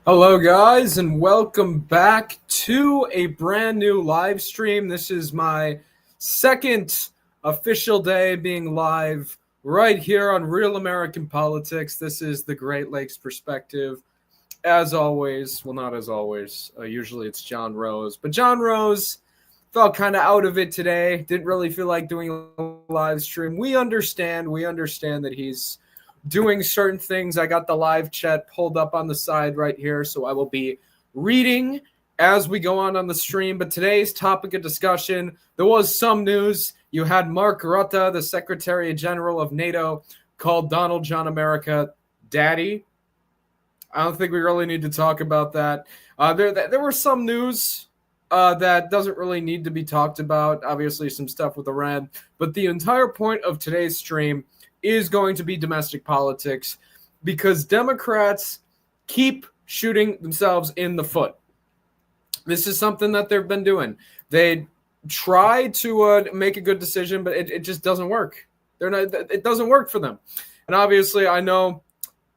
Hello, guys, and welcome back to a brand new live stream. This is my second official day being live right here on Real American Politics. This is the Great Lakes Perspective. As always, well, not as always, usually it's John Rose, but John Rose felt kind of out of it today. Didn't really feel like doing a live stream. We understand that he's doing certain things. I got the live chat pulled up on the side right here, so I will be reading as we go on the stream. But today's topic of discussion, there was some news. You had Mark Rutte, the Secretary General of NATO, called Donald John America daddy. I don't think we really need to talk about that. There were some news that doesn't really need to be talked about. Obviously, some stuff with Iran. But the entire point of today's stream is going to be domestic politics because Democrats keep shooting themselves in the foot. This is something that they've been doing. They try to make a good decision, but it just doesn't work. It doesn't work for them. And obviously, I know,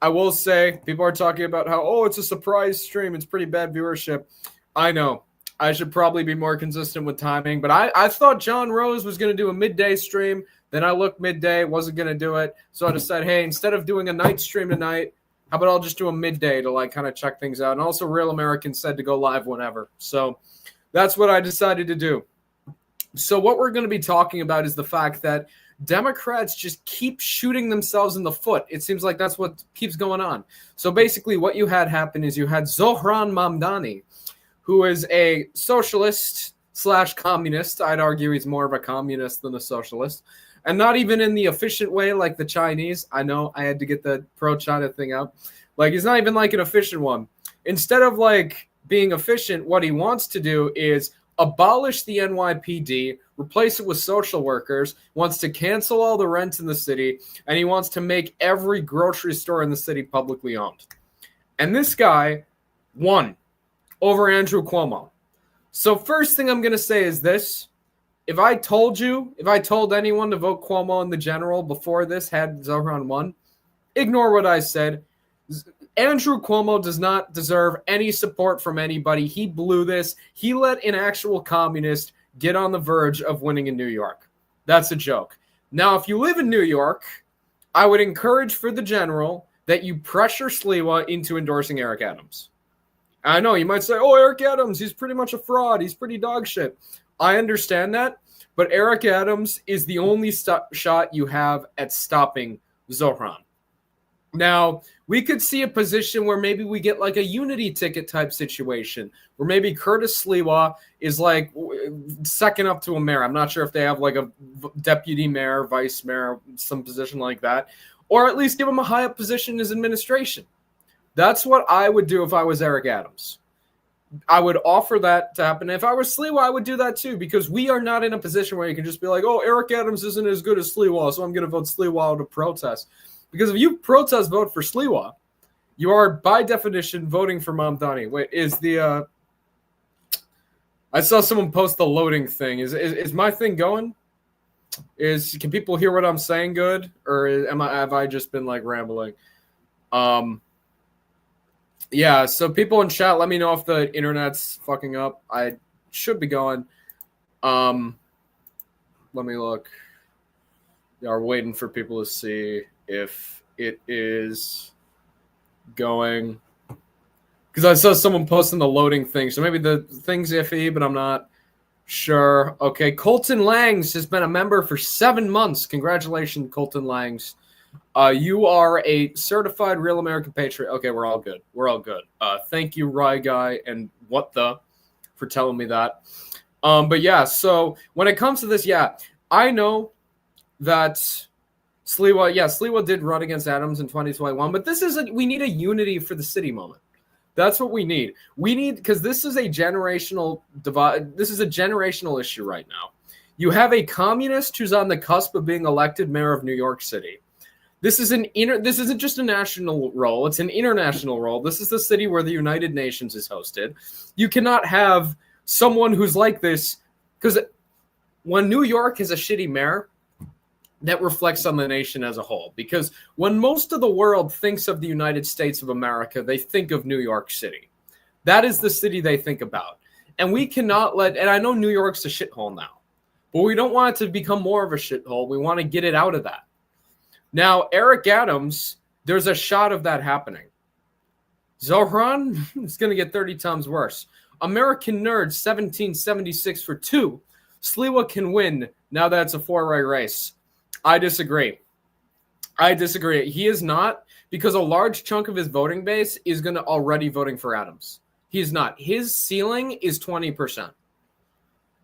I will say, people are talking about how, it's a surprise stream. It's pretty bad viewership. I know. I should probably be more consistent with timing, but I thought John Rose was going to do a midday stream. Then I looked midday, wasn't going to do it. So I decided, hey, instead of doing a night stream tonight, how about I'll just do a midday to kind of check things out. And also Real Americans said to go live whenever. So that's what I decided to do. So what we're going to be talking about is the fact that Democrats just keep shooting themselves in the foot. It seems like that's what keeps going on. So basically what you had happen is you had Zohran Mamdani, who is a socialist/communist. I'd argue he's more of a communist than a socialist. And not even in the efficient way like the Chinese. I know I had to get the pro-China thing out. He's not even an efficient one. Instead of being efficient, what he wants to do is abolish the NYPD, replace it with social workers, wants to cancel all the rents in the city, and he wants to make every grocery store in the city publicly owned. And this guy won over Andrew Cuomo. So first thing I'm going to say is this. If I told anyone to vote Cuomo in the general before this had Zohran won, ignore what I said. Andrew Cuomo does not deserve any support from anybody. He blew this. He let an actual communist get on the verge of winning in New York. That's a joke. Now, if you live in New York, I would encourage for the general that you pressure Sliwa into endorsing Eric Adams. I know you might say, Eric Adams, he's pretty much a fraud. He's pretty dog shit. I understand that, but Eric Adams is the only shot you have at stopping Zohran. Now, we could see a position where maybe we get a unity ticket type situation, where maybe Curtis Sliwa is second up to a mayor. I'm not sure if they have a deputy mayor, vice mayor, some position like that, or at least give him a high up position in his administration. That's what I would do if I was Eric Adams. I would offer that to happen. If I were Sliwa, I would do that too, because we are not in a position where you can just be Eric Adams isn't as good as Sliwa, so I'm going to vote Sliwa to protest. Because if you protest vote for Sliwa, you are by definition voting for Mamdani. Wait, I saw someone post the loading thing. Is my thing going? Can people hear what I'm saying good? Or have I just been rambling? Yeah, so people in chat, let me know if the internet's fucking up. I should be going. Let me look. We are waiting for people to see if it is going. Because I saw someone posting the loading thing, so maybe the thing's iffy, but I'm not sure. Okay, Colton Langs has been a member for 7 months. Congratulations, Colton Langs. You are a certified Real American Patriot. Okay, we're all good. Thank you, Rye Guy, and for telling me that. But yeah, so when it comes to this, I know that Sliwa did run against Adams in 2021, but we need a unity for the city moment. That's what we need. Because this is a generational divide. This is a generational issue right now. You have a communist who's on the cusp of being elected mayor of New York City. This isn't just a national role, it's an international role. This is the city where the United Nations is hosted. You cannot have someone who's like this, because when New York has a shitty mayor, that reflects on the nation as a whole. Because when most of the world thinks of the United States of America, they think of New York City. That is the city they think about. And we cannot let, and I know New York's a shithole now, but we don't want it to become more of a shithole. We want to get it out of that. Now, Eric Adams, there's a shot of that happening. Zohran is going to get 30 times worse. American Nerd, 1776 for 2. Sliwa can win. Now that's a 4-way race. I disagree. He is not, because a large chunk of his voting base is going to already voting for Adams. He is not. His ceiling is 20%.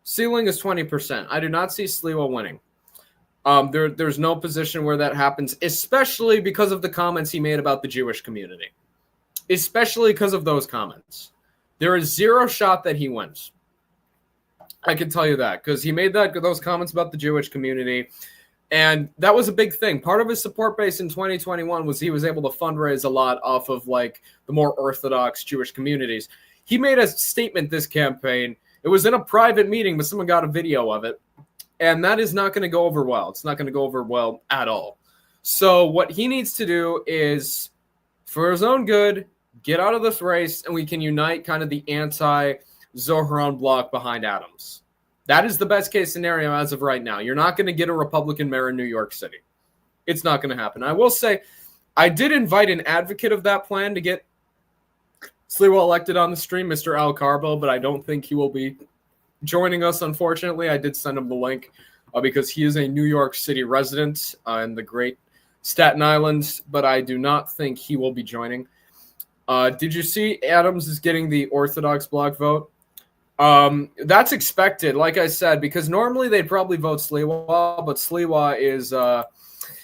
Ceiling is 20%. I do not see Sliwa winning. There's no position where that happens, especially because of the comments he made about the Jewish community. Especially because of those comments. There is zero shot that he wins. I can tell you that, because he made those comments about the Jewish community, and that was a big thing. Part of his support base in 2021 was he was able to fundraise a lot off of like the more Orthodox Jewish communities. He made a statement this campaign. It was in a private meeting, but someone got a video of it, and that is not going to go over well. It's not going to go over well at all. So what he needs to do is, for his own good, get out of this race, and we can unite kind of the anti-Zohran bloc behind Adams. That is the best case scenario as of right now. You're not going to get a Republican mayor in New York City. It's not going to happen. I will say, I did invite an advocate of that plan to get Sliwa elected on the stream, Mr. Al Carbo, but I don't think he will be joining us, unfortunately. I did send him the link because he is a New York City resident in the great Staten Island, but I do not think he will be joining. Did you see Adams is getting the Orthodox bloc vote? That's expected, like I said, because normally they'd probably vote Sliwa, but Sliwa is,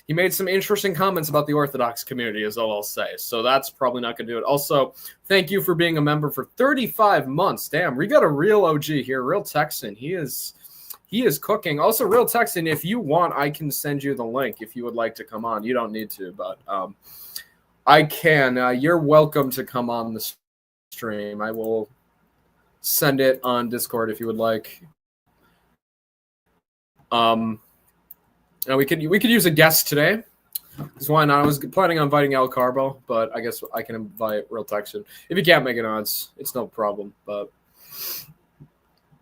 he made some interesting comments about the Orthodox community, is all I'll say. So that's probably not going to do it. Also, thank you for being a member for 35 months. Damn, we got a real OG here, real Texan. He is cooking. Also, real Texan, if you want, I can send you the link if you would like to come on. You don't need to, but I can. You're welcome to come on the stream. I will send it on Discord if you would like. We could use a guest today. Because why not? I was planning on inviting Al Carbo, but I guess I can invite Real Texan. If you can't make it on, it's no problem. But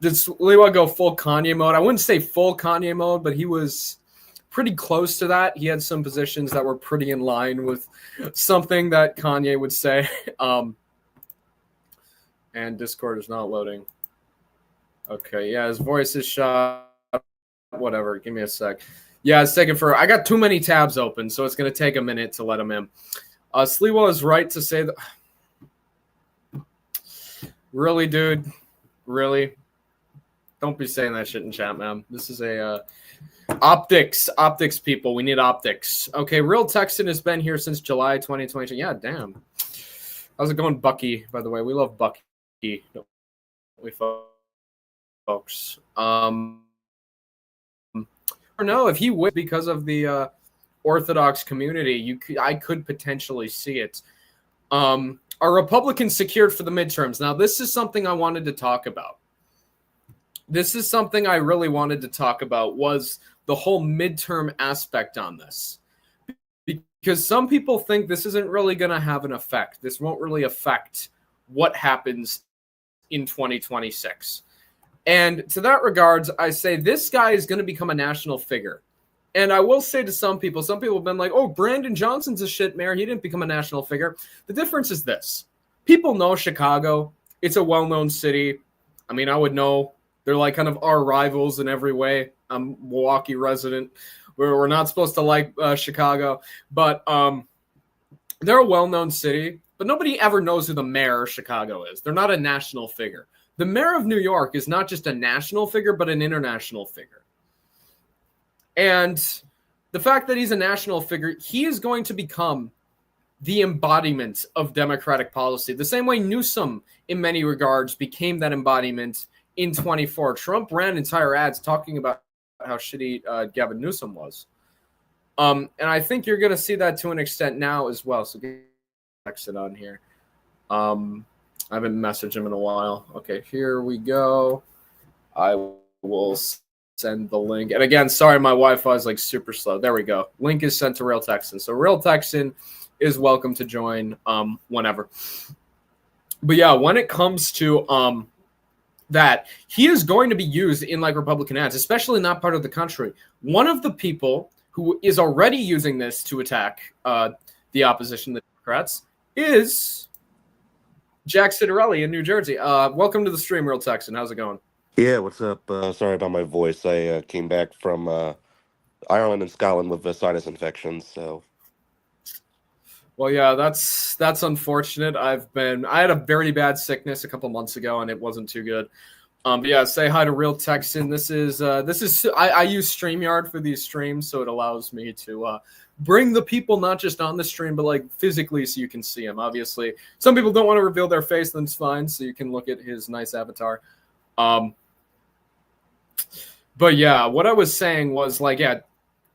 did Sliwa go full Kanye mode? I wouldn't say full Kanye mode, but he was pretty close to that. He had some positions that were pretty in line with something that Kanye would say. And Discord is not loading. Okay, yeah, his voice is shot. Whatever, give me a sec. Yeah, it's taking for. I got too many tabs open, so it's going to take a minute to let him in. Sliwa is right to say that. Really, dude? Really? Don't be saying that shit in chat, man. This is a optics, people. We need optics. Okay, Real Texan has been here since July 2022. Yeah, damn. How's it going, Bucky? By the way, we love Bucky. We folks. No, if he would, because of the Orthodox community, I could potentially see it. Are Republicans secured for the midterms? Now, this is something I wanted to talk about. This is something I really wanted to talk about, was the whole midterm aspect on this. Because some people think this isn't really going to have an effect. This won't really affect what happens in 2026. And to that regards, I say this guy is going to become a national figure. And I will say to some people have been like, oh, Brandon Johnson's a shit mayor. He didn't become a national figure. The difference is this. People know Chicago. It's a well-known city. I mean, I would know. They're like kind of our rivals in every way. I'm a Milwaukee resident. We're not supposed to like Chicago. But they're a well-known city. But nobody ever knows who the mayor of Chicago is. They're not a national figure. The mayor of New York is not just a national figure, but an international figure. And the fact that he's a national figure, he is going to become the embodiment of Democratic policy. The same way Newsom, in many regards, became that embodiment in 24. Trump ran entire ads talking about how shitty Gavin Newsom was. And I think you're going to see that to an extent now as well. So get exit on here. I haven't messaged him in a while. Okay, here we go. I will send the link. And again, sorry, my Wi-Fi is like super slow. There we go. Link is sent to Real Texan. So Real Texan is welcome to join whenever. But yeah, when it comes to that, he is going to be used in like Republican ads, especially in that part of the country. One of the people who is already using this to attack the opposition, the Democrats, is Jack Citarelli in New Jersey. Welcome to the stream, Real Texan. How's it going? Yeah, what's up? Sorry about my voice. I came back from Ireland and Scotland with sinus infections, so. Well, yeah, that's unfortunate. I had a very bad sickness a couple months ago, and it wasn't too good. But yeah, say hi to Real Texan. This is I use StreamYard for these streams, so it allows me to bring the people not just on the stream, but like physically, so you can see them. Obviously, some people don't want to reveal their face, then it's fine, so you can look at his nice avatar. But yeah, what I was saying was like, yeah,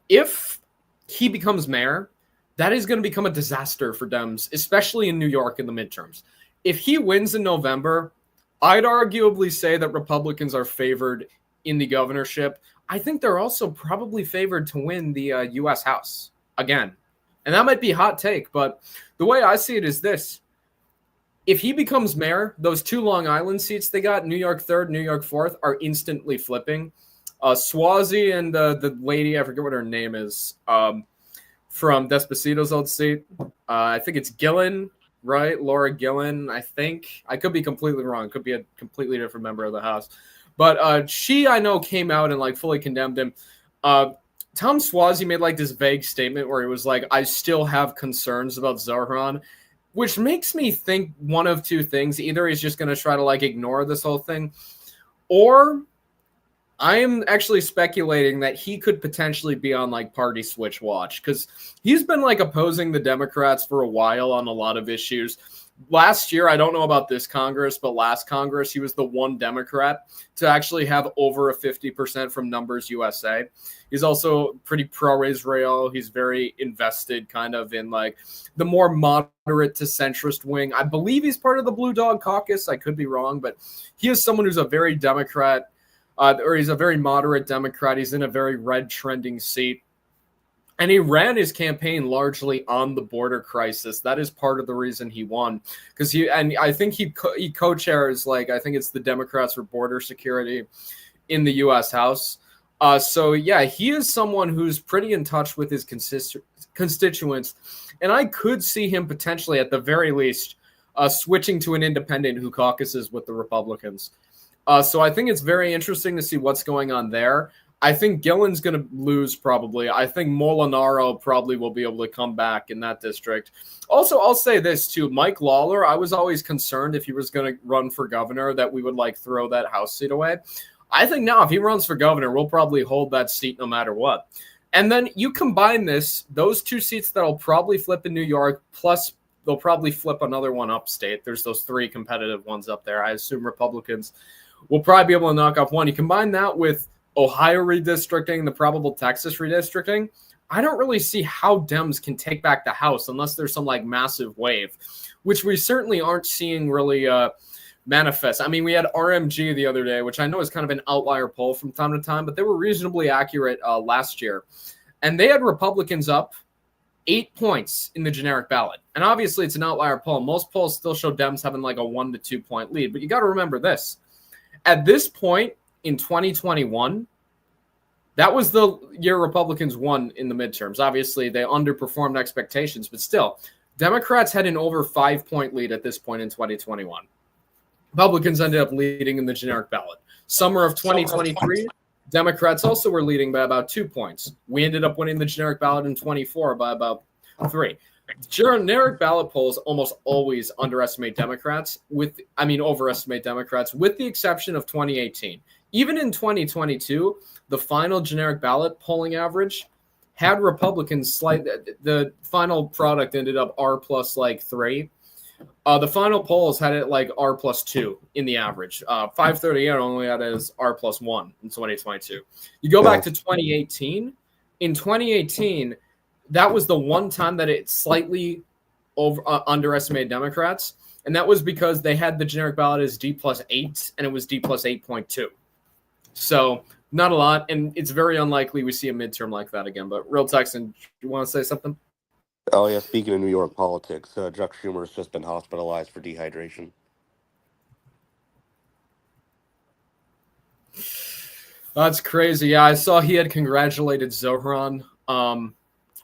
if he becomes mayor, that is going to become a disaster for Dems, especially in New York in the midterms. If he wins in November, I'd arguably say that Republicans are favored in the governorship. I think they're also probably favored to win the U.S. House again. And that might be a hot take, but the way I see it is this. If he becomes mayor, those two Long Island seats they got, New York 3rd, New York 4th, are instantly flipping. Swazi and the lady, I forget what her name is, from Despacito's old seat. I think it's Gillen, right? Laura Gillen, I think. I could be completely wrong. Could be a completely different member of the House. But she, I know, came out and like fully condemned him. Tom Swazi made like this vague statement where he was like, I still have concerns about Zohran, which makes me think one of two things. Either he's just going to try to like ignore this whole thing, or I am actually speculating that he could potentially be on like party switch watch, because he's been like opposing the Democrats for a while on a lot of issues. Last year, I don't know about this Congress, but last Congress, he was the one Democrat to actually have over a 50% from Numbers USA. He's also pretty pro-Israel. He's very invested kind of in like the more moderate to centrist wing. I believe he's part of the Blue Dog Caucus. I could be wrong, but he is someone who's a very Democrat, or he's a very moderate Democrat. He's in a very red trending seat. And he ran his campaign largely on the border crisis. That is part of the reason he won, because I think he co-chairs, like, I think it's the Democrats for Border Security in the U.S. House. So yeah, he is someone who's pretty in touch with his constituents, and I could see him potentially, at the very least, switching to an independent who caucuses with the Republicans. So I think it's very interesting to see what's going on there. I think Gillen's going to lose probably. I think Molinaro probably will be able to come back in that district. Also, I'll say this too. Mike Lawler, I was always concerned if he was going to run for governor that we would like throw that House seat away. I think now if he runs for governor, we'll probably hold that seat no matter what. And then you combine those two seats that'll probably flip in New York, plus they'll probably flip another one upstate. There's those three competitive ones up there. I assume Republicans will probably be able to knock off one. You combine that with Ohio redistricting, the probable Texas redistricting, I don't really see how Dems can take back the House unless there's some like massive wave, which we certainly aren't seeing really manifest. I mean, we had RMG the other day, which I know is kind of an outlier poll from time to time, but they were reasonably accurate last year. And they had Republicans up 8 points in the generic ballot. And obviously it's an outlier poll. Most polls still show Dems having like a 1 to 2 point lead. But you got to remember this. At this point, in 2021, that was the year Republicans won in the midterms. Obviously, they underperformed expectations, but still, Democrats had an over 5 point lead at this point in 2021. Republicans ended up leading in the generic ballot. Summer of 2023, Democrats also were leading by about 2 points. We ended up winning the generic ballot in 24 by about 3. Generic ballot polls almost always overestimate Democrats, with the exception of 2018. Even in 2022, the final generic ballot polling average had Republicans the final product ended up R plus like 3. The final polls had it like R plus 2 in the average. 538 only had it as R plus 1 in 2022. You go back to 2018. In 2018, that was the one time that it slightly underestimated Democrats, and that was because they had the generic ballot as D plus 8, and it was D plus 8.2. So Not a lot, and it's very unlikely we see a midterm like that again. But Real Texan, you want to say something? Oh yeah, speaking of New York politics, Chuck Schumer's just been hospitalized for dehydration. That's crazy. Yeah, I saw he had congratulated Zohran,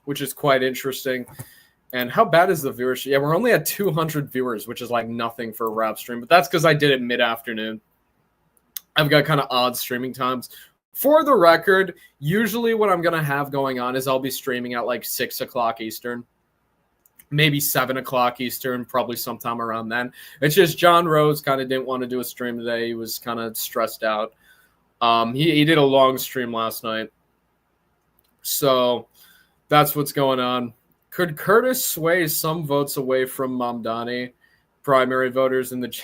which is quite interesting. And how bad is the viewership? Yeah, we're only at 200 viewers, which is like nothing for a rap stream. But that's because I did it mid-afternoon. I've got kind of odd streaming times. For the record, usually what I'm going to have going on is I'll be streaming at like 6 o'clock Eastern. Maybe 7 o'clock Eastern, probably sometime around then. It's just John Rose kind of didn't want to do a stream today. He was kind of stressed out. He did a long stream last night. So that's what's going on. Could Curtis sway some votes away from Mamdani primary voters in the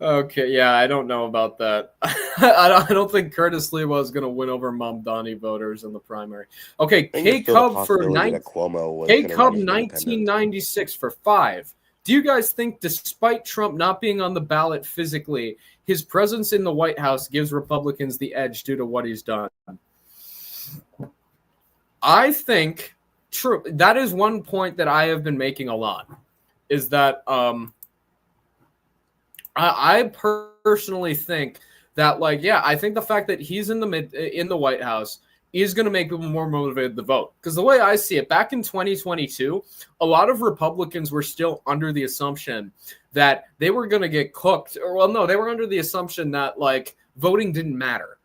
Okay, yeah, I don't know about that. I don't think Curtis Lewa is going to win over Mamdani voters in the primary. Okay, K Cub for K Cub 1996 for 5. Do you guys think, despite Trump not being on the ballot physically, his presence in the White House gives Republicans the edge due to what he's done? I think true. That is one point that I have been making a lot. Is that I personally think that, like, yeah, I think the fact that he's in the White House is going to make people more motivated to vote. Because the way I see it, back in 2022, a lot of Republicans were still under the assumption that they were going to get cooked. Or, well, no, they were under the assumption that, like, voting didn't matter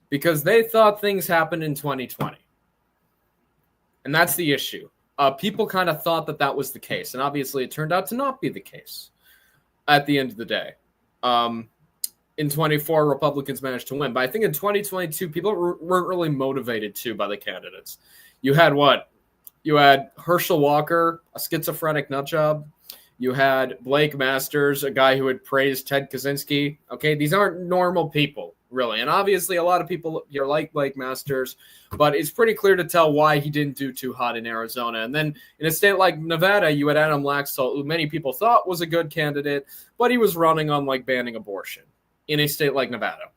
because they thought things happened in 2020. And that's the issue. People kind of thought that that was the case. And obviously it turned out to not be the case at the end of the day. In 24, Republicans managed to win. But I think in 2022, people weren't really motivated, too, by the candidates. You had what? You had Herschel Walker, a schizophrenic nutjob. You had Blake Masters, a guy who had praised Ted Kaczynski. Okay, these aren't normal people, really. And obviously, a lot of people here like Blake Masters, but it's pretty clear to tell why he didn't do too hot in Arizona. And then in a state like Nevada, you had Adam Laxalt, who many people thought was a good candidate, but he was running on, like, banning abortion in a state like Nevada.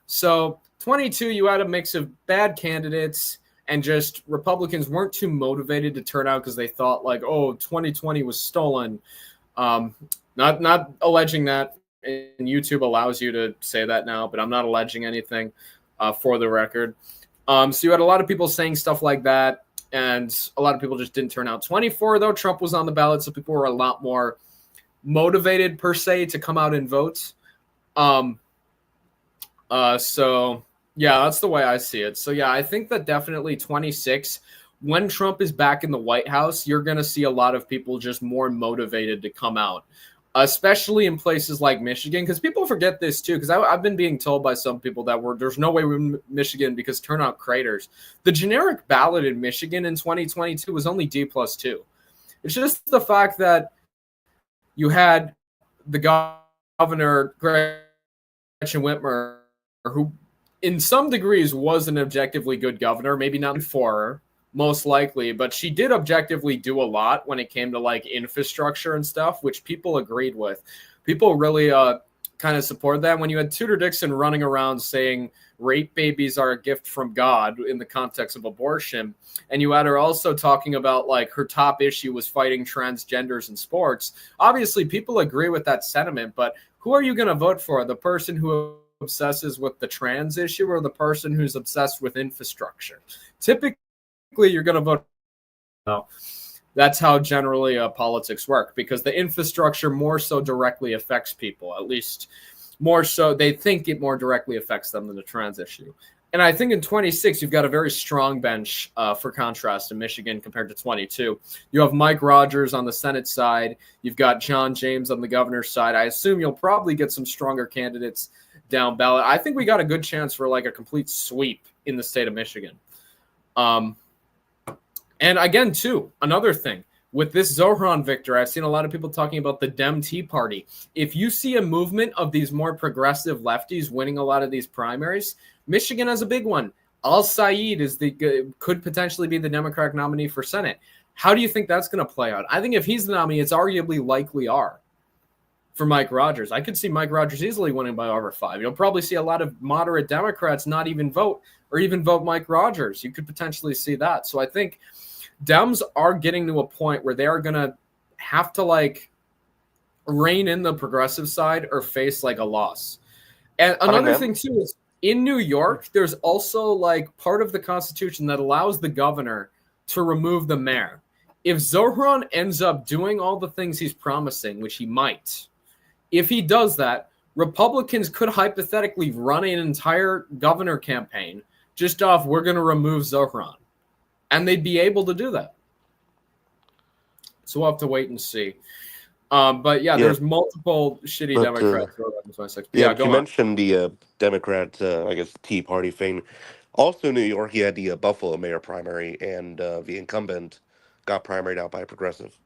So 22, you had a mix of bad candidates and just Republicans weren't too motivated to turn out because they thought, like, oh, 2020 was stolen. Not alleging that, and YouTube allows you to say that now, but I'm not alleging anything for the record. So you had a lot of people saying stuff like that, and a lot of people just didn't turn out. 24, though, Trump was on the ballot, so people were a lot more motivated, per se, to come out and vote. So yeah, that's the way I see it. So yeah, I think that definitely 26, when Trump is back in the White House, you're going to see a lot of people just more motivated to come out, especially in places like Michigan, because people forget this too, because I've been being told by some people that there's no way we win Michigan because turnout craters. The generic ballot in Michigan in 2022 was only D+2. It's just the fact that you had the governor, Gretchen Whitmer, who in some degrees was an objectively good governor, maybe not for her, most likely, but she did objectively do a lot when it came to, like, infrastructure and stuff, which people agreed with. People really kind of supported that. When you had Tudor Dixon running around saying rape babies are a gift from God in the context of abortion, and you had her also talking about, like, her top issue was fighting transgenders in sports, obviously people agree with that sentiment, but who are you going to vote for? The person who obsesses with the trans issue or the person who's obsessed with infrastructure? Typically, you're going to vote. No, that's how generally politics work, because the infrastructure more so directly affects people, at least more so they think it more directly affects them than the trans issue. And I think in 26, you've got a very strong bench for contrast in Michigan compared to 22. You have Mike Rogers on the Senate side. You've got John James on the governor's side. I assume you'll probably get some stronger candidates down ballot. I think we got a good chance for, like, a complete sweep in the state of Michigan. And again, too, another thing. With this Zohran victor, I've seen a lot of people talking about the Dem Tea Party. If you see a movement of these more progressive lefties winning a lot of these primaries, Michigan has a big one. Al-Sayed could potentially be the Democratic nominee for Senate. How do you think that's going to play out? I think if he's the nominee, it's arguably likely are. for Mike Rogers. I could see Mike Rogers easily winning by over 5. You'll probably see a lot of moderate Democrats not even vote or even vote Mike Rogers. You could potentially see that. So I think Dems are getting to a point where they are going to have to like rein in the progressive side or face like a loss. And another thing too is in New York, there's also like part of the Constitution that allows the governor to remove the mayor. If Zohran ends up doing all the things he's promising, which he might, if he does that, Republicans could hypothetically run an entire governor campaign just off, we're going to remove Zohran. And they'd be able to do that. So we'll have to wait and see. But there's multiple shitty Democrats. You mentioned the Democrat, I guess, Tea Party thing. Also, in New York, you had the Buffalo mayor primary, and the incumbent got primaried out by a progressive.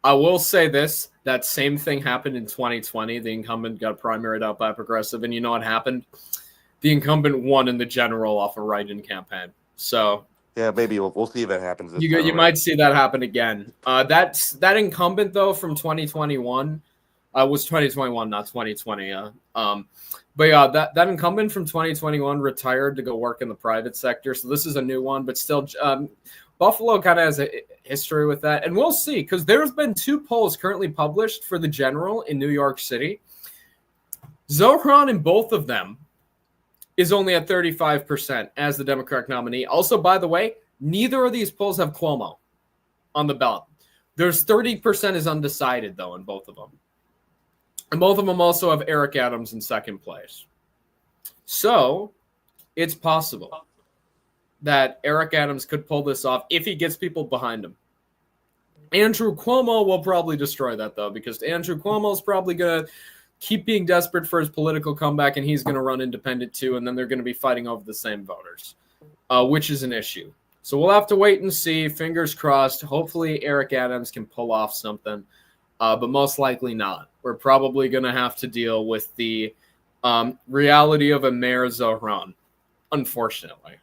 I will say this, that same thing happened in 2020. The incumbent got primaried out by a progressive, and you know what happened? The incumbent won in the general off a write-in campaign. So yeah, maybe we'll see if that happens. You might see that happen again. That incumbent though from 2021 was 2021, not 2020. But yeah, that incumbent from 2021 retired to go work in the private sector. So this is a new one, but still, Buffalo kind of has a history with that, and we'll see because there's been 2 polls currently published for the general in New York City. Zohran in both of them is only at 35% as the Democratic nominee. Also, by the way, neither of these polls have Cuomo on the ballot. There's 30% is undecided, though, in both of them. And both of them also have Eric Adams in second place. So it's possible that Eric Adams could pull this off if he gets people behind him. Andrew Cuomo will probably destroy that, though, because Andrew Cuomo is probably going to keep being desperate for his political comeback, and he's going to run independent too, and then they're going to be fighting over the same voters, which is an issue. So we'll have to wait and see. Fingers crossed. Hopefully Eric Adams can pull off something, but most likely not. We're probably going to have to deal with the reality of a Mayor Zohran, unfortunately.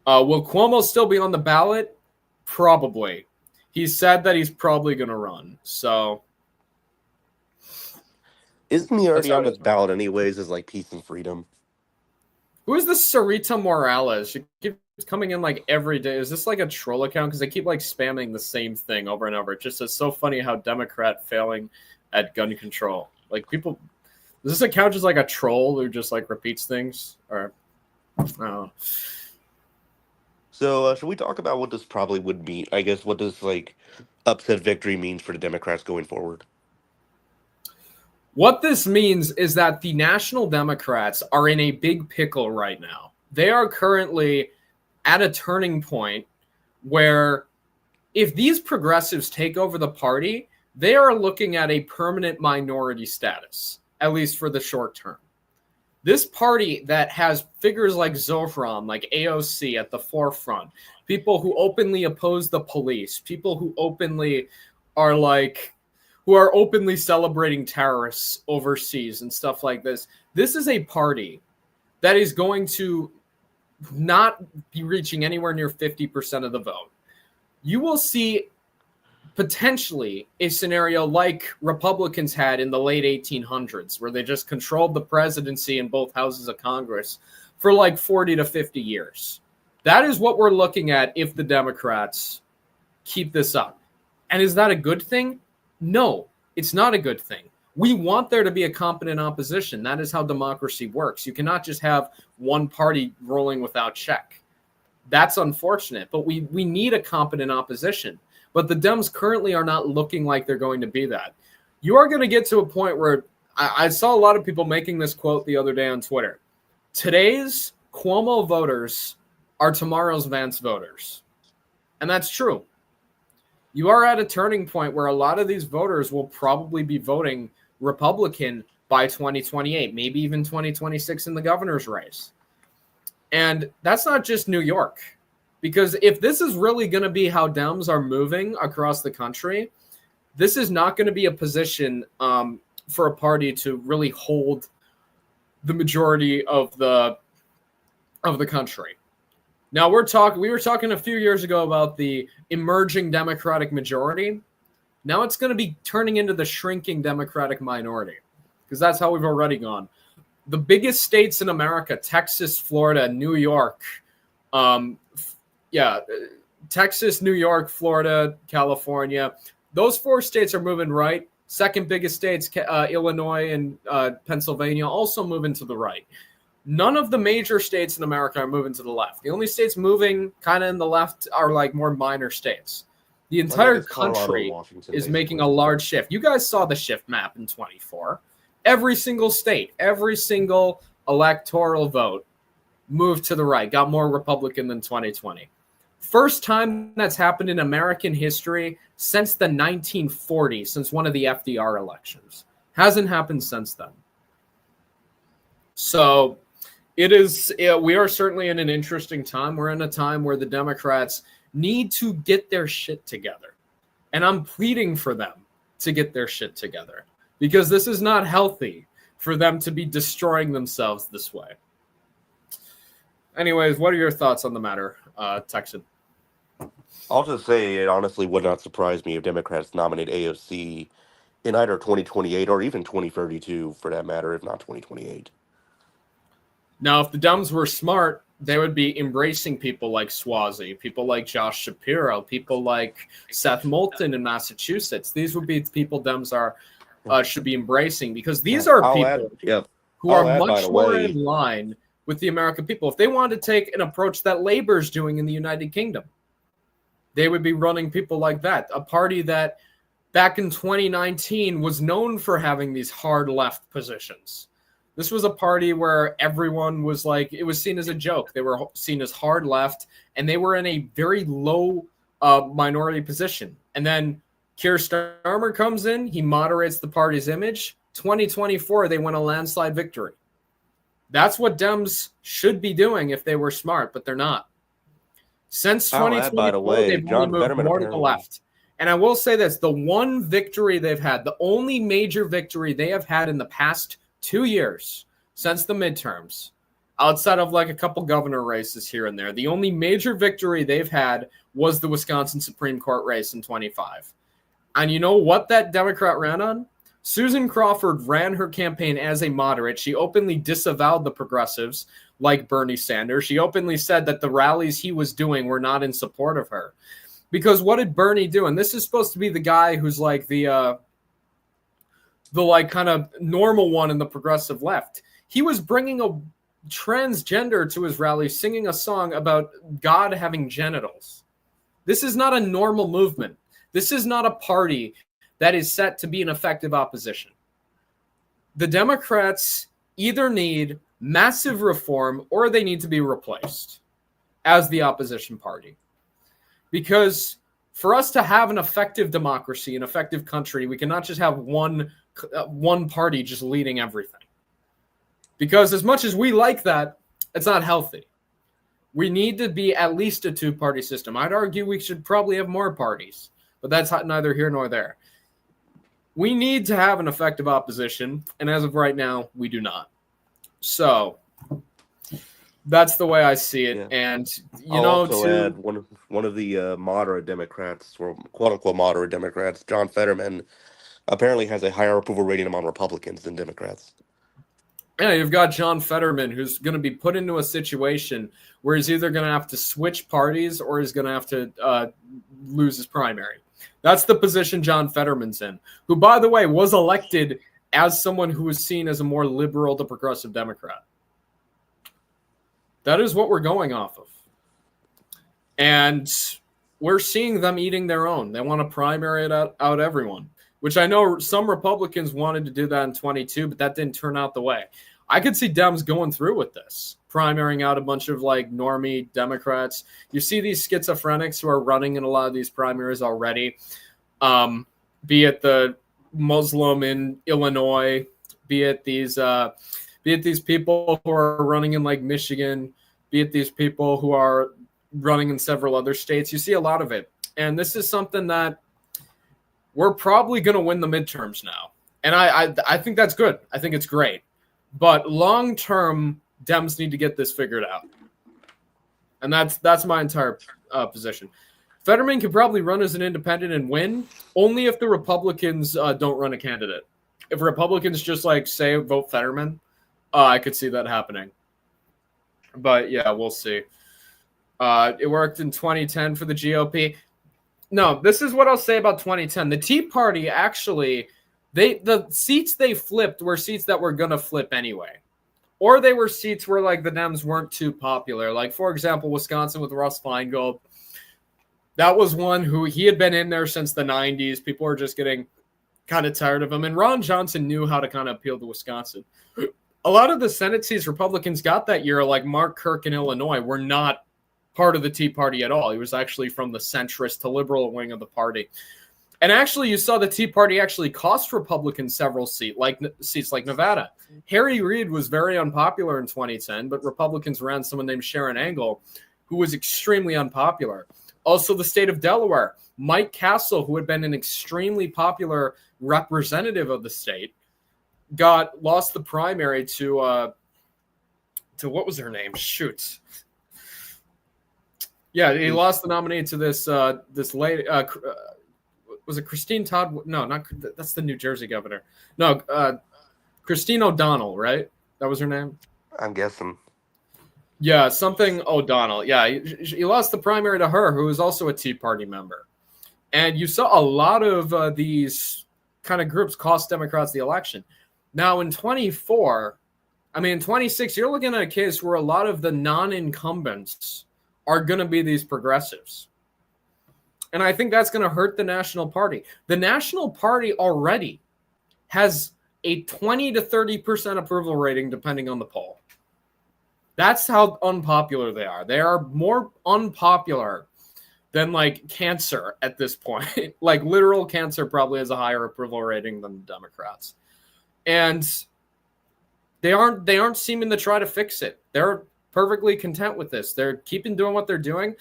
Will Cuomo still be on the ballot? Probably. He said that he's probably going to run, so... Isn't he already on the ballot anyways as like peace and freedom? Who is this Sarita Morales? She keeps coming in like every day. Is this like a troll account? Because they keep like spamming the same thing over and over. It just is so funny how Democrat failing at gun control. Like people, is this account just like a troll who just like repeats things? Or I don't know. So should we talk about what this probably would mean? I guess what does like upset victory means for the Democrats going forward? What this means is that the National Democrats are in a big pickle right now. They are currently at a turning point where if these progressives take over the party, they are looking at a permanent minority status, at least for the short term. This party that has figures like Zohran, like AOC at the forefront, people who openly oppose the police, people who openly are like... who are openly celebrating terrorists overseas and stuff like this. This is a party that is going to not be reaching anywhere near 50% of the vote. You will see potentially a scenario like Republicans had in the late 1800s, where they just controlled the presidency in both houses of Congress for like 40 to 50 years. That is what we're looking at if the Democrats keep this up. And is that a good thing? No, it's not a good thing. We want there to be a competent opposition. That is how democracy works. You cannot just have one party rolling without check. That's unfortunate, but we need a competent opposition. But the Dems currently are not looking like they're going to be that. You are going to get to a point where I saw a lot of people making this quote the other day on Twitter. Today's Cuomo voters are tomorrow's Vance voters. And that's true. You are at a turning point where a lot of these voters will probably be voting Republican by 2028, maybe even 2026 in the governor's race. And that's not just New York. Because if this is really going to be how Dems are moving across the country, this is not going to be a position for a party to really hold the majority of the country. Now we were talking a few years ago about the emerging Democratic majority. Now it's going to be turning into the shrinking Democratic minority, because that's how we've already gone. The biggest states in America, Texas, Florida, New York, Texas, New York, Florida, California, those 4 states are moving right. Second biggest states, Illinois and Pennsylvania, also moving to the right. None of the major states in America are moving to the left. The only states moving kind of in the left are like more minor states. The entire country is making a large shift. You guys saw the shift map in 24. Every single state, every single electoral vote moved to the right, got more Republican than 2020. First time that's happened in American history since the 1940s, since one of the FDR elections. Hasn't happened since then. So we are certainly in an interesting time. We're in a time where the Democrats need to get their shit together. And I'm pleading for them to get their shit together, because this is not healthy for them to be destroying themselves this way. Anyways, what are your thoughts on the matter, Texan? I'll just say it honestly would not surprise me if Democrats nominate AOC in either 2028 or even 2032, for that matter, if not 2028. Now, if the Dems were smart, they would be embracing people like Swazi, people like Josh Shapiro, people like Seth Moulton in Massachusetts. These would be people Dems should be embracing, because these are people who are much more in line with the American people. If they wanted to take an approach that Labor's doing in the United Kingdom, they would be running people like that. A party that back in 2019 was known for having these hard left positions. This was a party where everyone was like, it was seen as a joke. They were seen as hard left, and they were in a very low minority position. And then Keir Starmer comes in, he moderates the party's image. 2024, they won a landslide victory. That's what Dems should be doing if they were smart, but they're not. Since 2024, they've only moved more to the left. And I will say this, the one victory they've had, the only major victory they have had in the past 2 years since the midterms, outside of like a couple governor races here and there, the only major victory they've had was the Wisconsin Supreme Court race in 25. And you know what that Democrat ran on? Susan Crawford ran her campaign as a moderate. She openly disavowed the progressives like Bernie Sanders. She openly said that the rallies he was doing were not in support of her. Because what did Bernie do? And this is supposed to be the guy who's like the like kind of normal one in the progressive left. He was bringing a transgender to his rally, singing a song about God having genitals. This is not a normal movement. This is not a party that is set to be an effective opposition. The Democrats either need massive reform or they need to be replaced as the opposition party. Because for us to have an effective democracy, an effective country, we cannot just have one party just leading everything. Because as much as we like that, it's not healthy. We need to be at least a two-party system. I'd argue we should probably have more parties, but that's neither here nor there. We need to have an effective opposition, and as of right now, we do not. So that's the way I see it. Yeah. And I'll also add one of the moderate Democrats, or quote unquote moderate Democrats, John Fetterman, apparently has a higher approval rating among Republicans than Democrats. Yeah, you've got John Fetterman, who's going to be put into a situation where he's either going to have to switch parties or he's going to have to lose his primary. That's the position John Fetterman's in, who, by the way, was elected as someone who was seen as a more liberal to progressive Democrat. That is what we're going off of. And we're seeing them eating their own. They want to primary it out everyone, which I know some Republicans wanted to do that in 22, but that didn't turn out the way. I could see Dems going through with this, primarying out a bunch of like normie Democrats. You see these schizophrenics who are running in a lot of these primaries already, be it the Muslim in Illinois, be it these people who are running in like Michigan, be it these people who are running in several other states. You see a lot of it. And this is something that we're probably going to win the midterms now. And I think that's good. I think it's great. But long-term, Dems need to get this figured out. And that's my entire position. Fetterman could probably run as an independent and win, only if the Republicans don't run a candidate. If Republicans just like say vote Fetterman, I could see that happening. But yeah, we'll see. It worked in 2010 for the GOP. No, this is what I'll say about 2010. The Tea Party actually, the seats they flipped were seats that were gonna flip anyway, or they were seats where like the Dems weren't too popular. Like for example, Wisconsin with Russ Feingold. That was one who he had been in there since the 90s. People were just getting kind of tired of him. And Ron Johnson knew how to kind of appeal to Wisconsin. A lot of the Senate seats Republicans got that year, like Mark Kirk in Illinois, were not part of the Tea Party at all. He was actually from the centrist to liberal wing of the party. And actually, you saw the Tea Party actually cost Republicans several seats like Nevada. Harry Reid was very unpopular in 2010, but Republicans ran someone named Sharon Angle, who was extremely unpopular. Also, the state of Delaware, Mike Castle, who had been an extremely popular representative of the state, lost the primary to what was her name? Shoot. Yeah, he lost the nominee to this lady. Was it Christine Todd? No, not that's the New Jersey governor. No, Christine O'Donnell, right? That was her name. I'm guessing. Yeah, something O'Donnell. Yeah, he lost the primary to her, who was also a Tea Party member. And you saw a lot of these kind of groups cost Democrats the election. Now, in 26, you're looking at a case where a lot of the non-incumbents are going to be these progressives. And I think that's going to hurt the National Party. The National Party already has a 20 to 30% approval rating, depending on the poll. That's how unpopular they are. They are more unpopular than like cancer at this point. Like literal cancer probably has a higher approval rating than the Democrats. And they aren't seeming to try to fix it. They're perfectly content with this. They're keeping doing what they're doing.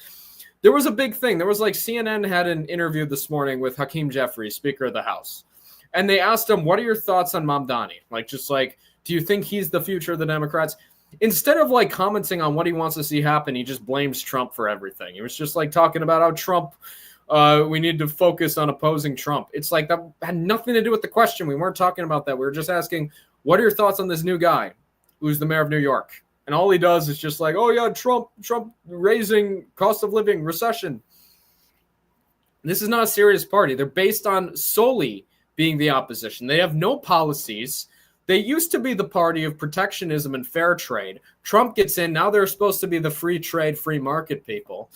There was a big thing. There was like CNN had an interview this morning with Hakeem Jeffries, Speaker of the House. And they asked him, what are your thoughts on Mamdani? Like, just like, do you think he's the future of the Democrats? Instead of like commenting on what he wants to see happen, he just blames Trump for everything. He was just like talking about how Trump, we need to focus on opposing Trump. It's like that had nothing to do with the question. We weren't talking about that. We were just asking, what are your thoughts on this new guy who's the mayor of New York? And all he does is just like, oh yeah, Trump raising cost of living, recession. This is not a serious party. They're based on solely being the opposition. They have no policies. They used to be the party of protectionism and fair trade. Trump gets in. Now they're supposed to be the free trade, free market people.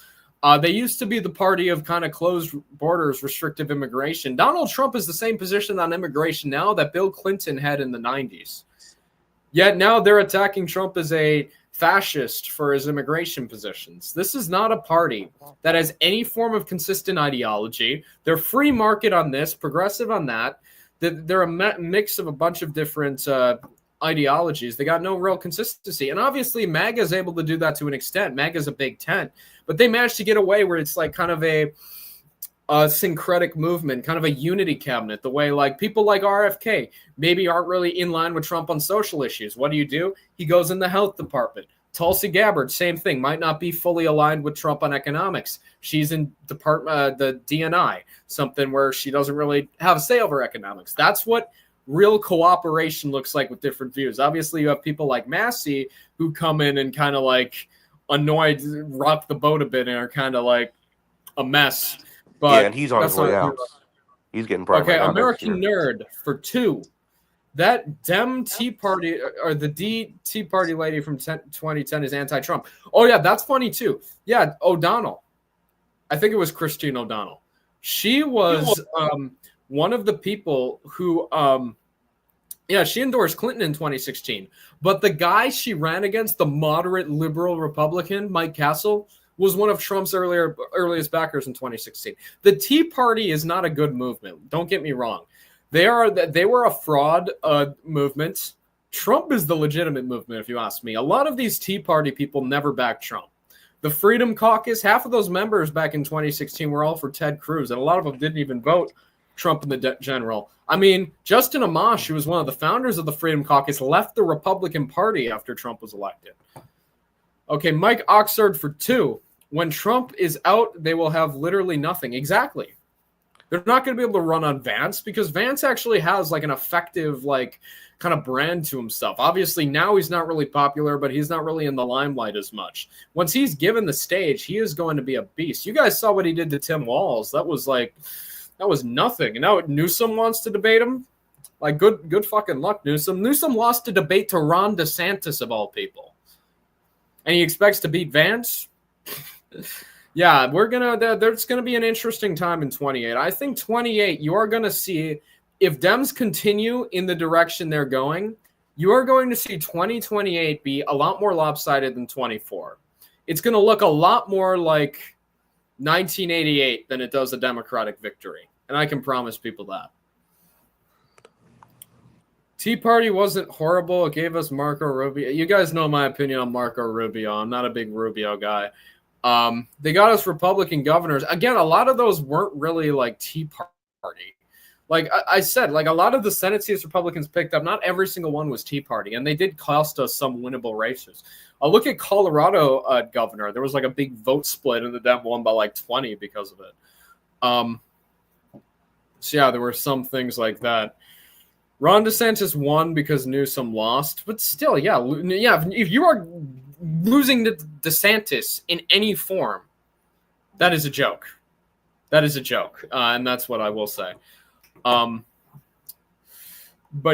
They used to be the party of kind of closed borders, restrictive immigration. Donald Trump is the same position on immigration now that Bill Clinton had in the 90s. Yet now they're attacking Trump as a fascist for his immigration positions. This is not a party that has any form of consistent ideology. They're free market on this, progressive on that. They're a mix of a bunch of different ideologies. They got no real consistency. And obviously MAGA is able to do that to an extent. MAGA is a big tent. But they managed to get away where it's like kind of a syncretic movement, kind of a unity cabinet, the way like people like RFK maybe aren't really in line with Trump on social issues. What do? He goes in the health department. Tulsi Gabbard, same thing, might not be fully aligned with Trump on economics. She's in the DNI, something where she doesn't really have a say over economics. That's what real cooperation looks like with different views. Obviously, you have people like Massey who come in and kind of like annoyed, rock the boat a bit, and are kind of like a mess. But yeah, and he's on his way out. He's getting primary. Okay, American Nerd for 2. That Dem Tea Party or the D Tea Party lady from 2010 is anti-Trump. Oh, yeah, that's funny, too. Yeah, O'Donnell. I think it was Christine O'Donnell. She was one of the people who, she endorsed Clinton in 2016. But the guy she ran against, the moderate liberal Republican, Mike Castle, was one of Trump's earliest backers in 2016. The Tea Party is not a good movement. Don't get me wrong. They were a fraud movement. Trump is the legitimate movement, if you ask me. A lot of these Tea Party people never backed Trump. The Freedom Caucus, half of those members back in 2016 were all for Ted Cruz, and a lot of them didn't even vote Trump in the general. I mean, Justin Amash, who was one of the founders of the Freedom Caucus, left the Republican Party after Trump was elected. Okay, Mike Oxford for 2. When Trump is out, they will have literally nothing. Exactly. They're not going to be able to run on Vance because Vance actually has like an effective like kind of brand to himself. Obviously now he's not really popular, but he's not really in the limelight as much. Once he's given the stage, he is going to be a beast. You guys saw what he did to Tim Walz. That was nothing. And now Newsom wants to debate him. Like good fucking luck, Newsom. Newsom lost a debate to Ron DeSantis of all people. And he expects to beat Vance? Yeah, there's gonna be an interesting time in 28. I think 28, you are gonna see, if Dems continue in the direction they're going, you are going to see 2028 be a lot more lopsided than 24. It's gonna look a lot more like 1988 than it does a Democratic victory. And I can promise people that. Tea Party wasn't horrible. It gave us Marco Rubio. You guys know my opinion on Marco Rubio. I'm not a big Rubio guy. They got us Republican governors. Again, a lot of those weren't really like Tea Party. Like I said, like a lot of the Senate seats Republicans picked up, not every single one was Tea Party, and they did cost us some winnable races. Look at Colorado governor. There was like a big vote split, and the Dem won by like 20 because of it. So yeah, there were some things like that. Ron DeSantis won because Newsom lost, but still, yeah. If you are losing to DeSantis in any form, that is a joke. That is a joke, and that's what I will say. But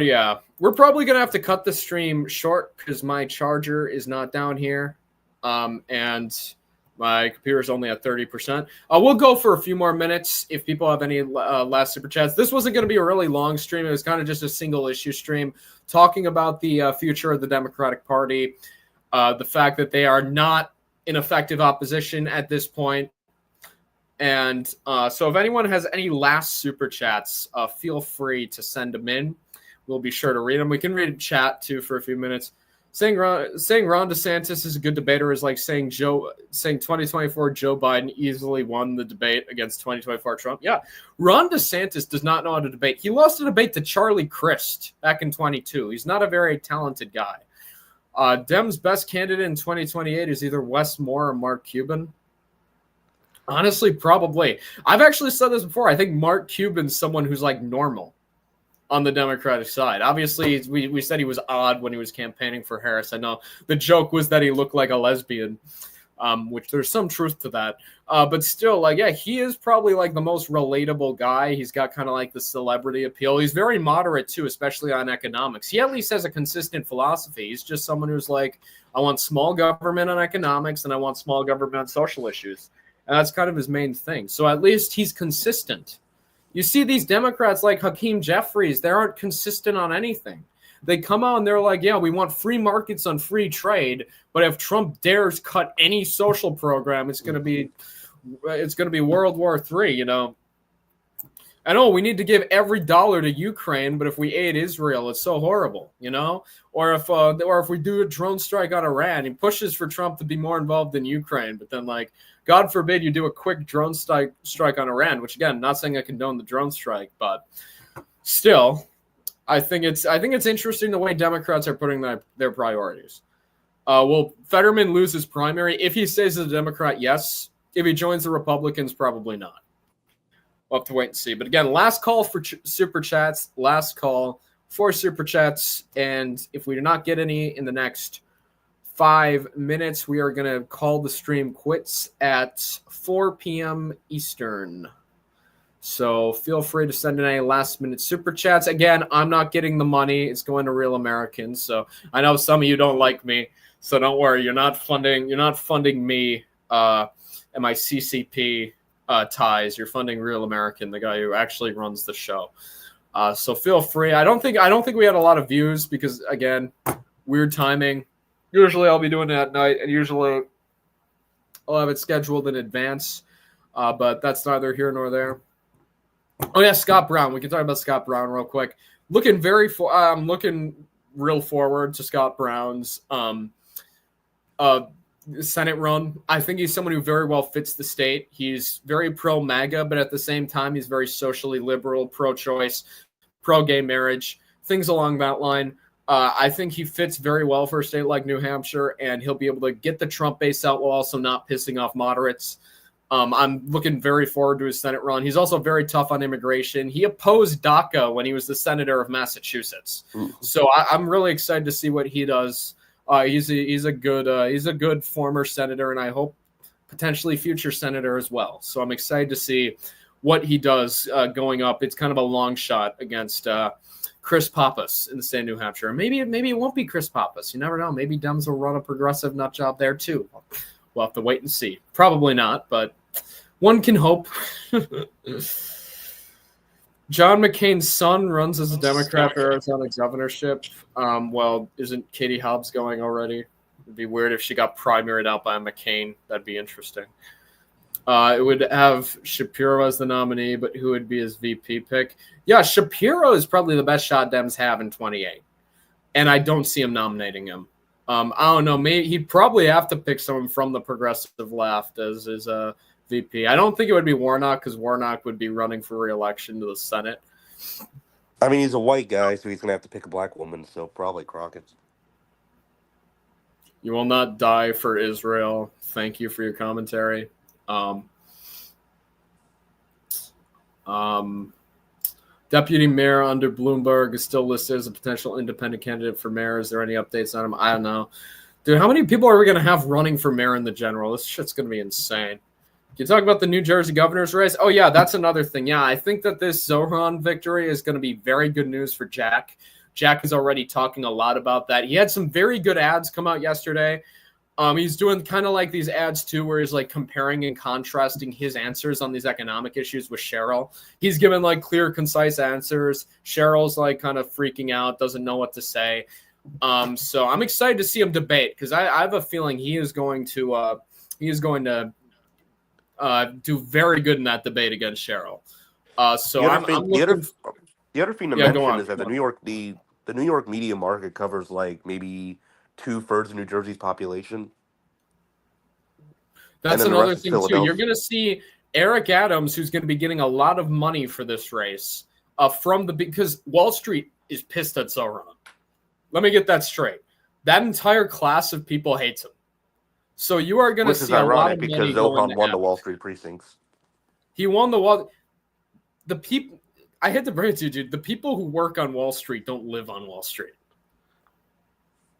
yeah, we're probably gonna have to cut the stream short because my charger is not down here, and my computer is only at 30%. We'll go for a few more minutes if people have any last super chats. This wasn't going to be a really long stream. It was kind of just a single issue stream talking about the future of the Democratic Party, the fact that they are not in effective opposition at this point. And so if anyone has any last super chats, feel free to send them in. We'll be sure to read them. We can read chat too for a few minutes. Saying Ron DeSantis is a good debater is like saying 2024 Joe Biden easily won the debate against 2024 Trump. Yeah, Ron DeSantis does not know how to debate. He lost a debate to Charlie Crist back in 22. He's not a very talented guy. Dem's best candidate in 2028 is either Wes Moore or Mark Cuban. Honestly, probably. I've actually said this before. I think Mark Cuban's someone who's like normal on the Democratic side. Obviously, we said he was odd when he was campaigning for Harris. I know the joke was that he looked like a lesbian, which there's some truth to that. But still, like, yeah, he is probably like the most relatable guy. He's got kind of like the celebrity appeal. He's very moderate too, especially on economics. He at least has a consistent philosophy. He's just someone who's like, I want small government on economics and I want small government on social issues. And that's kind of his main thing. So at least he's consistent. You see these Democrats like Hakeem Jeffries, they aren't consistent on anything. They come out and they're like, yeah, we want free markets on free trade, but if Trump dares cut any social program, it's going to be World War III, you know. And we need to give every dollar to Ukraine, but if we aid Israel, it's so horrible, you know. Or if we do a drone strike on Iran, he pushes for Trump to be more involved in Ukraine, but then like, God forbid you do a quick drone strike on Iran, which again, not saying I condone the drone strike, but still, I think it's interesting the way Democrats are putting their priorities. Will Fetterman lose his primary? If he stays as a Democrat, yes. If he joins the Republicans, probably not. We'll have to wait and see. But again, last call for super chats. Last call for super chats. And if we do not get any in the next 5 minutes, we are going to call the stream quits at 4 p.m. Eastern. So feel free to send in any last minute super chats. Again, I'm not getting the money. It's going to Real Americans. So I know some of you don't like me. So don't worry. You're not funding me and my CCP ties. You're funding Real American, the guy who actually runs the show. So feel free. I don't think we had a lot of views because again, weird timing. Usually I'll be doing it at night, and usually I'll have it scheduled in advance, but that's neither here nor there. Oh, yeah, Scott Brown. We can talk about Scott Brown real quick. Looking real forward to Scott Brown's Senate run. I think he's someone who very well fits the state. He's very pro-MAGA, but at the same time, he's very socially liberal, pro-choice, pro-gay marriage, things along that line. I think he fits very well for a state like New Hampshire, and he'll be able to get the Trump base out while also not pissing off moderates. I'm looking very forward to his Senate run. He's also very tough on immigration. He opposed DACA when he was the senator of Massachusetts. So I'm really excited to see what he does. He's a good former senator, and I hope potentially future senator as well. So I'm excited to see what he does going up. It's kind of a long shot against Chris Pappas in the state of New Hampshire. Maybe it won't be Chris Pappas. You never know. Maybe Dems will run a progressive nut job there too. We'll have to wait and see. Probably not, but one can hope. John McCain's son runs as a Democrat for Arizona governorship. Well, isn't Katie Hobbs going already? It'd be weird if she got primaried out by McCain. That'd be interesting. It would have Shapiro as the nominee, but who would be his VP pick? Yeah, Shapiro is probably the best shot Dems have in 28. And I don't see him nominating him. I don't know. Maybe he'd probably have to pick someone from the progressive left as his VP. I don't think it would be Warnock because Warnock would be running for re-election to the Senate. I mean, he's a white guy, so he's going to have to pick a black woman, so probably Crockett. You will not die for Israel. Thank you for your commentary. Deputy mayor under Bloomberg is still listed as a potential independent candidate for mayor. Is there any updates on him? I don't know. Dude, how many people are we going to have running for mayor in the general? This shit's going to be insane. Can you talk about the New Jersey governor's race? Oh, yeah, that's another thing. Yeah, I think that this Zohran victory is going to be very good news for Jack. Jack is already talking a lot about that. He had some very good ads come out yesterday. He's doing kind of like these ads too, where he's like comparing and contrasting his answers on these economic issues with Cheryl. He's given like clear, concise answers. Cheryl's like kind of freaking out, doesn't know what to say. So I'm excited to see him debate because I have a feeling he is going to do very good in that debate against Cheryl. The other thing to mention is that the New York media market covers like maybe 2/3 of New Jersey's population. That's another thing too. You're going to see Eric Adams, who's going to be getting a lot of money for this race, because Wall Street is pissed at Zohran. Let me get that straight. That entire class of people hates him. So you are going to see a lot of money because Zohran won the Wall Street precincts. He won the Wall. The people. I hate to break it to you, dude. The people who work on Wall Street don't live on Wall Street.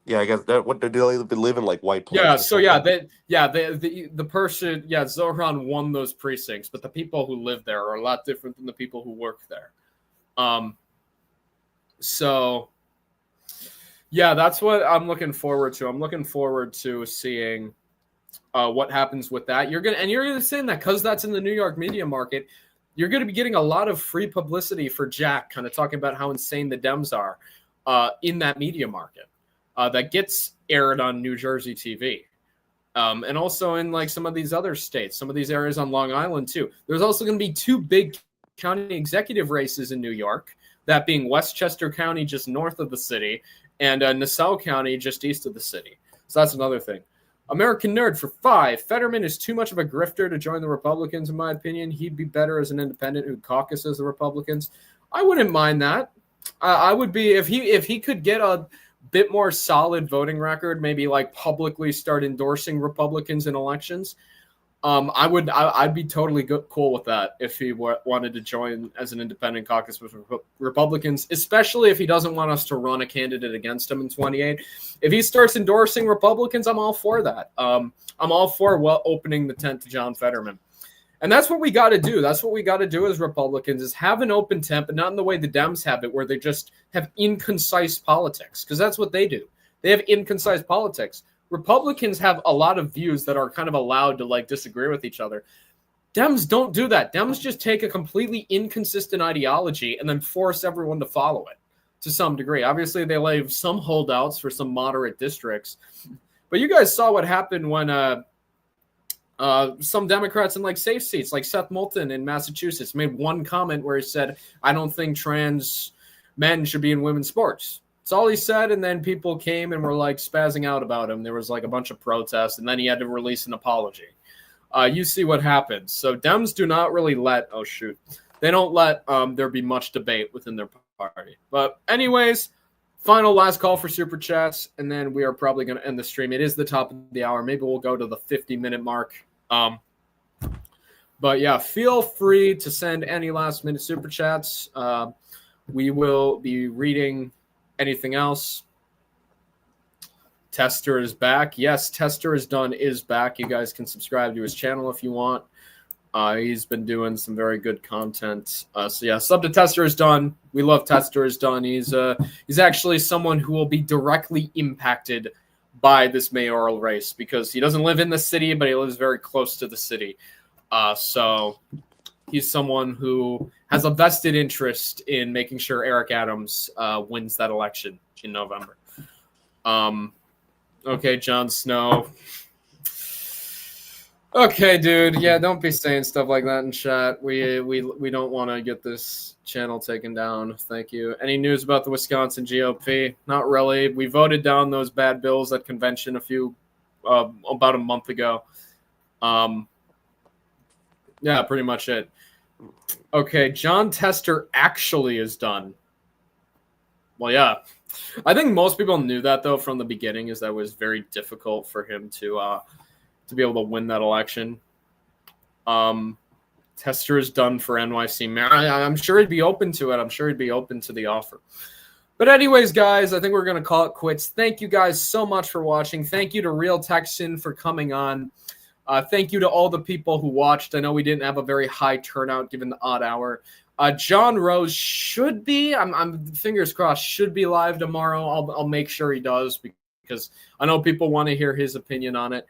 Yeah, I guess what they do, they live in like white places. Yeah, so the person, Zohran won those precincts, but the people who live there are a lot different than the people who work there. So yeah, that's what I'm looking forward to. I'm looking forward to seeing what happens with that. You're gonna say that because that's in the New York media market, you're gonna be getting a lot of free publicity for Jack, kind of talking about how insane the Dems are in that media market. That gets aired on New Jersey TV. And also in like some of these other states, some of these areas on Long Island too. There's also going to be 2 big county executive races in New York, that being Westchester County just north of the city and Nassau County just east of the city. So that's another thing. American Nerd for 5. Fetterman is too much of a grifter to join the Republicans, in my opinion. He'd be better as an independent who caucuses the Republicans. I wouldn't mind that. I would be if he could get a bit more solid voting record, maybe like publicly start endorsing Republicans in elections. I'd be totally cool with that if he wanted to join as an independent caucus with Republicans, especially if he doesn't want us to run a candidate against him in 28. If he starts endorsing Republicans, I'm all for that. I'm all for opening the tent to John Fetterman. And that's what we got to do. That's what we got to do as Republicans is have an open tent, but not in the way the Dems have it, where they just have inconcise politics, because that's what they do. They have inconcise politics. Republicans have a lot of views that are kind of allowed to like disagree with each other. Dems don't do that. Dems just take a completely inconsistent ideology and then force everyone to follow it to some degree. Obviously, they leave some holdouts for some moderate districts. But you guys saw what happened when some Democrats in like safe seats, like Seth Moulton in Massachusetts, made one comment where he said, "I don't think trans men should be in women's sports." That's all he said, and then people came and were like spazzing out about him. There was like a bunch of protests, and then he had to release an apology. You see what happens. So Dems do not really they don't let there be much debate within their party. But anyways, last call for super chats, and then we are probably going to end the stream. It is the top of the hour. Maybe we'll go to the 50-minute mark. But yeah, feel free to send any last-minute super chats. We will be reading anything else. Tester is back. Yes, Tester is done is back. You guys can subscribe to his channel if you want. He's been doing some very good content. So yeah, sub to Tester is done. We love Tester is done. He's actually someone who will be directly impacted by this mayoral race because he doesn't live in the city, but he lives very close to the city. So he's someone who has a vested interest in making sure Eric Adams wins that election in November. Okay, Jon Snow. Okay, dude. Yeah, don't be saying stuff like that in chat. We don't want to get this channel taken down. Thank you. Any news about the Wisconsin GOP? Not really. We voted down those bad bills at convention about a month ago. Yeah, pretty much it. Okay, John Tester actually is done. Well, yeah. I think most people knew that, though, from the beginning, is that it was very difficult for him to be able to win that election. Tester is done for NYC mayor. I'm sure he'd be open to it. I'm sure he'd be open to the offer. But anyways, guys, I think we're going to call it quits. Thank you guys so much for watching. Thank you to Real Texan for coming on. Thank you to all the people who watched. I know we didn't have a very high turnout given the odd hour. John Rose should be, I'm fingers crossed, should be live tomorrow. I'll make sure he does because I know people want to hear his opinion on it.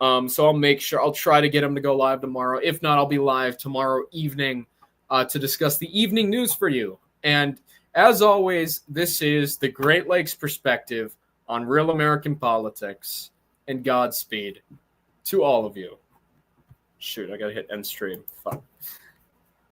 So I'll make sure, I'll try to get him to go live tomorrow. If not, I'll be live tomorrow evening to discuss the evening news for you. And as always, this is the Great Lakes perspective on real American politics, and Godspeed to all of you. Shoot, I gotta hit end stream. Fuck.